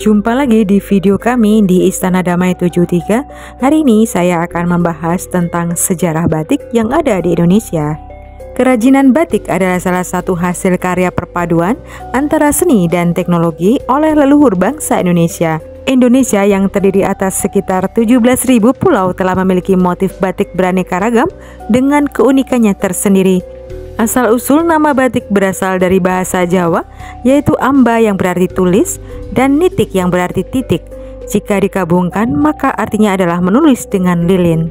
Jumpa lagi di video kami di Istana Damai 73. Hari ini saya akan membahas tentang sejarah batik yang ada di Indonesia. Kerajinan batik adalah salah satu hasil karya perpaduan antara seni dan teknologi oleh leluhur bangsa Indonesia. Indonesia yang terdiri atas sekitar 17.000 pulau telah memiliki motif batik beraneka ragam dengan keunikannya tersendiri. Asal-usul nama batik berasal dari bahasa Jawa, yaitu amba yang berarti tulis dan nitik yang berarti titik. Jika dikabungkan, maka artinya adalah menulis dengan lilin.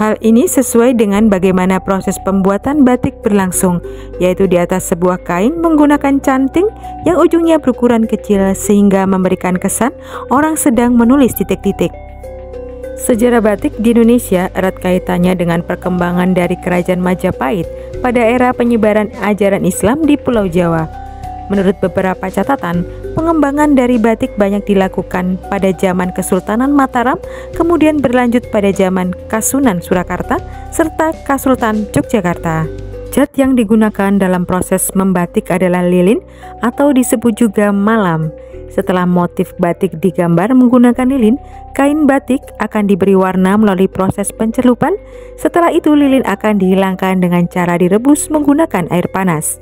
Hal ini sesuai dengan bagaimana proses pembuatan batik berlangsung, yaitu di atas sebuah kain menggunakan canting yang ujungnya berukuran kecil sehingga memberikan kesan orang sedang menulis titik-titik. Sejarah batik di Indonesia erat kaitannya dengan perkembangan dari Kerajaan Majapahit pada era penyebaran ajaran Islam di Pulau Jawa. Menurut beberapa catatan, pengembangan dari batik banyak dilakukan pada zaman Kesultanan Mataram, kemudian berlanjut pada zaman Kasunan Surakarta, serta Kasultan Yogyakarta. Cat yang digunakan dalam proses membatik adalah lilin atau disebut juga malam. Setelah motif batik digambar menggunakan lilin, kain batik akan diberi warna melalui proses pencelupan. Setelah itu lilin akan dihilangkan dengan cara direbus menggunakan air panas.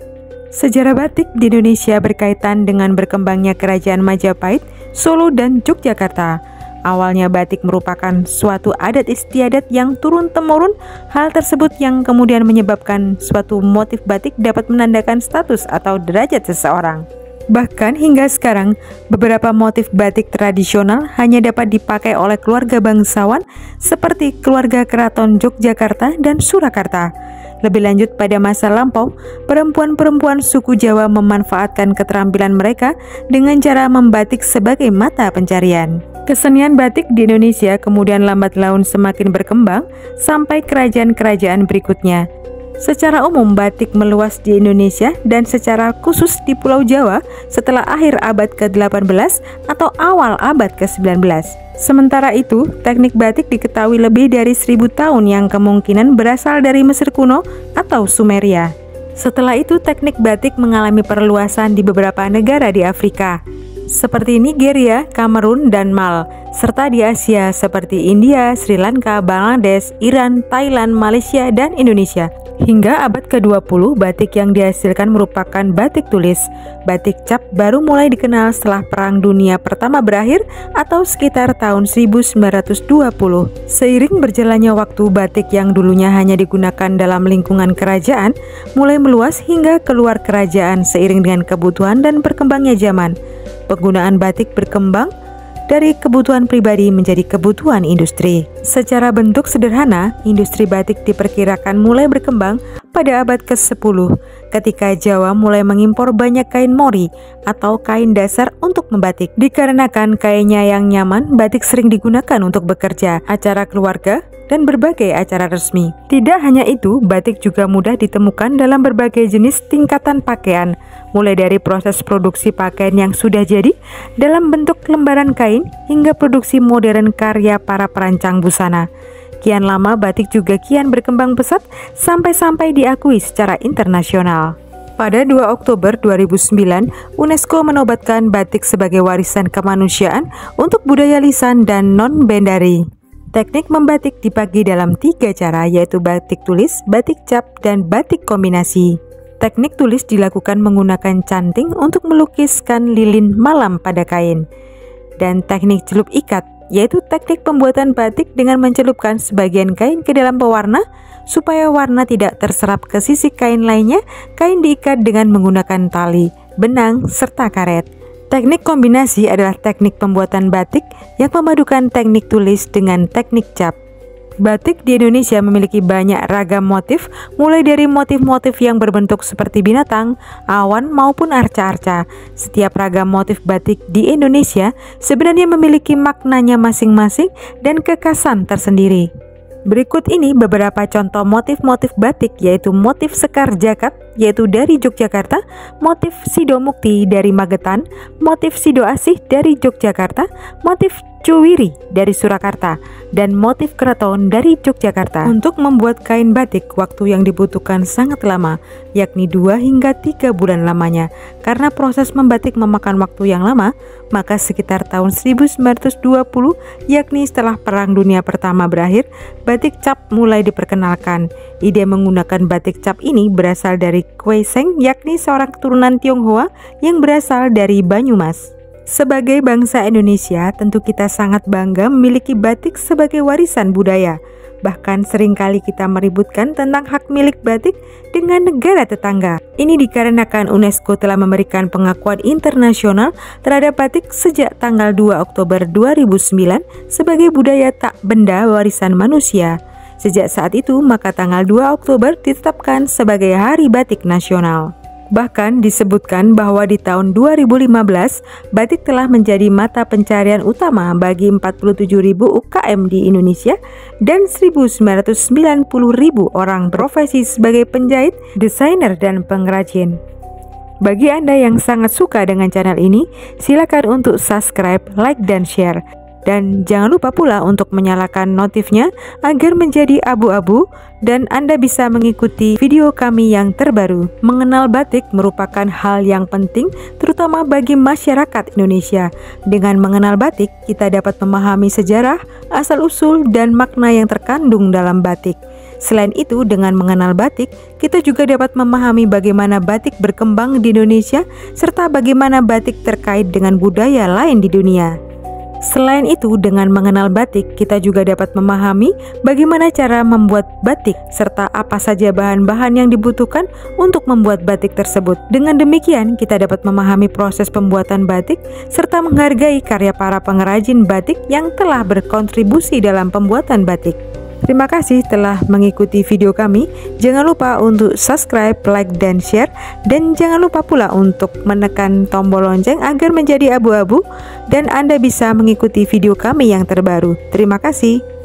Sejarah batik di Indonesia berkaitan dengan berkembangnya Kerajaan Majapahit, Solo, dan Yogyakarta. Awalnya batik merupakan suatu adat istiadat yang turun-temurun. Hal tersebut yang kemudian menyebabkan suatu motif batik dapat menandakan status atau derajat seseorang. Bahkan hingga sekarang, beberapa motif batik tradisional hanya dapat dipakai oleh keluarga bangsawan seperti keluarga Keraton Yogyakarta dan Surakarta. Lebih lanjut, pada masa lampau, perempuan-perempuan suku Jawa memanfaatkan keterampilan mereka dengan cara membatik sebagai mata pencarian. Kesenian batik di Indonesia kemudian lambat laun semakin berkembang sampai kerajaan-kerajaan berikutnya. Secara umum batik meluas di Indonesia dan secara khusus di Pulau Jawa setelah akhir abad ke-18 atau awal abad ke-19. Sementara itu, teknik batik diketahui lebih dari 1000 tahun yang kemungkinan berasal dari Mesir kuno atau Sumeria. Setelah itu, teknik batik mengalami perluasan di beberapa negara di Afrika, seperti Nigeria, Kamerun, dan Mal, serta di Asia seperti India, Sri Lanka, Bangladesh, Iran, Thailand, Malaysia, dan Indonesia. Hingga abad ke-20, batik yang dihasilkan merupakan batik tulis. Batik cap baru mulai dikenal setelah Perang Dunia Pertama berakhir atau sekitar tahun 1920. Seiring berjalannya waktu, batik yang dulunya hanya digunakan dalam lingkungan kerajaan mulai meluas hingga keluar kerajaan seiring dengan kebutuhan dan berkembangnya zaman. Penggunaan batik berkembang dari kebutuhan pribadi menjadi kebutuhan industri. Secara bentuk sederhana, industri batik diperkirakan mulai berkembang pada abad ke-10 ketika Jawa mulai mengimpor banyak kain mori atau kain dasar untuk membatik. Dikarenakan kainnya yang nyaman, batik sering digunakan untuk bekerja, acara keluarga, dan berbagai acara resmi. Tidak hanya itu, batik juga mudah ditemukan dalam berbagai jenis tingkatan pakaian, mulai dari proses produksi pakaian yang sudah jadi dalam bentuk lembaran kain hingga produksi modern karya para perancang busana. Kian lama batik juga kian berkembang pesat sampai-sampai diakui secara internasional. Pada 2 Oktober 2009, UNESCO menobatkan batik sebagai warisan kemanusiaan untuk budaya lisan dan non-bendari. Teknik membatik dibagi dalam 3 cara, yaitu batik tulis, batik cap, dan batik kombinasi. Teknik tulis dilakukan menggunakan canting untuk melukiskan lilin malam pada kain. Dan teknik celup ikat, yaitu teknik pembuatan batik dengan mencelupkan sebagian kain ke dalam pewarna supaya warna tidak terserap ke sisi kain lainnya. Kain diikat dengan menggunakan tali, benang, serta karet. Teknik kombinasi adalah teknik pembuatan batik yang memadukan teknik tulis dengan teknik cap. Batik di Indonesia memiliki banyak ragam motif, mulai dari motif-motif yang berbentuk seperti binatang, awan, maupun arca-arca. Setiap ragam motif batik di Indonesia sebenarnya memiliki maknanya masing-masing dan kekhasan tersendiri. Berikut ini beberapa contoh motif-motif batik, yaitu motif sekar jakat yaitu dari Yogyakarta, motif Sido Mukti dari Magetan, motif Sido Asih dari Yogyakarta, motif Cuwiri dari Surakarta, dan motif Keraton dari Yogyakarta. Untuk membuat kain batik, waktu yang dibutuhkan sangat lama, yakni 2 hingga 3 bulan lamanya. Karena proses membatik memakan waktu yang lama, maka sekitar tahun 1920, yakni setelah Perang Dunia Pertama berakhir, batik cap mulai diperkenalkan. Ide menggunakan batik cap ini berasal dari Kwe Seng, yakni seorang keturunan Tionghoa yang berasal dari Banyumas. Sebagai bangsa Indonesia, tentu kita sangat bangga memiliki batik sebagai warisan budaya. Bahkan seringkali kita meributkan tentang hak milik batik dengan negara tetangga. Ini dikarenakan UNESCO telah memberikan pengakuan internasional terhadap batik sejak tanggal 2 Oktober 2009 sebagai budaya tak benda warisan manusia. Sejak saat itu, maka tanggal 2 Oktober ditetapkan sebagai Hari Batik Nasional. Bahkan disebutkan bahwa di tahun 2015, batik telah menjadi mata pencarian utama bagi 47.000 UKM di Indonesia dan 1.990.000 orang berprofesi sebagai penjahit, desainer, dan pengrajin. Bagi Anda yang sangat suka dengan channel ini, silakan untuk subscribe, like, dan share. Dan jangan lupa pula untuk menyalakan notifnya agar menjadi abu-abu dan Anda bisa mengikuti video kami yang terbaru. Mengenal batik merupakan hal yang penting terutama bagi masyarakat Indonesia. Dengan mengenal batik, kita dapat memahami sejarah, asal-usul, dan makna yang terkandung dalam batik. Selain itu, dengan mengenal batik, kita juga dapat memahami bagaimana batik berkembang di Indonesia serta bagaimana batik terkait dengan budaya lain di dunia. Selain itu, dengan mengenal batik, kita juga dapat memahami bagaimana cara membuat batik, serta apa saja bahan-bahan yang dibutuhkan untuk membuat batik tersebut. Dengan demikian, kita dapat memahami proses pembuatan batik, serta menghargai karya para pengrajin batik yang telah berkontribusi dalam pembuatan batik. Terima kasih telah mengikuti video kami. Jangan lupa untuk subscribe, like, dan share. Dan jangan lupa pula untuk menekan tombol lonceng agar menjadi abu-abu dan Anda bisa mengikuti video kami yang terbaru. Terima kasih.